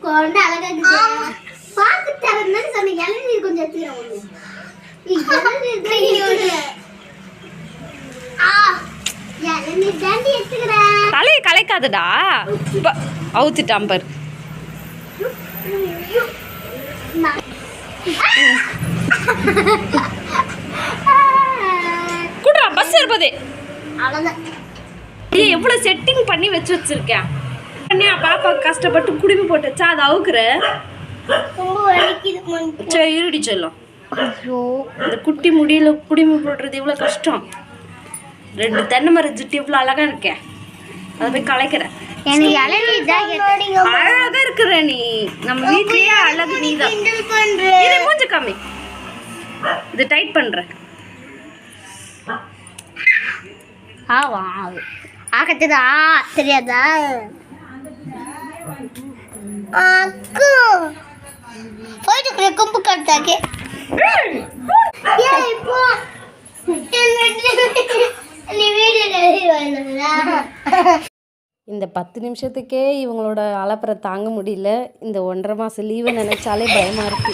கொண்டு அழகா பாத்து தரேன்னு சொன்ன இளநீ கொஞ்சம் எடுத்துறேன் தலையை கலைக்காதடா அவுத்துட்டான் பாரு கூடுறா பஸ் இருப்பதே எவ்வளவு செட்டிங் பண்ணி வச்சிருக்கேன் பாப்பா கஷ்டப்பட்டு குடிமை போட்டு வச்சா அதை அவுக்குற சரி இருடி சொல்லும் இந்த குட்டி முடியல குடிமை போடுறது இவ்வளோ கஷ்டம் 2 தென்னை மரம் ஜுட்டு இவ்வளோ அழகா இருக்கேன் அதை போய் கலைக்கிறேன் அழகா இருக்கிற நீ நம்ம வீட்லயே அழகு நீதான் மூஞ்ச காமி இது டைட் பண்ற ஆக்கத்துதா தெரியாதா போயிட்டு கொம்பு கட்டாக்கே இந்த 10 நிமிஷத்துக்கே இவங்களோட அலப்பறை தாங்க முடியல. இந்த 1.5 மாதம் லீவை நினைச்சாலே பயமா இருக்கு.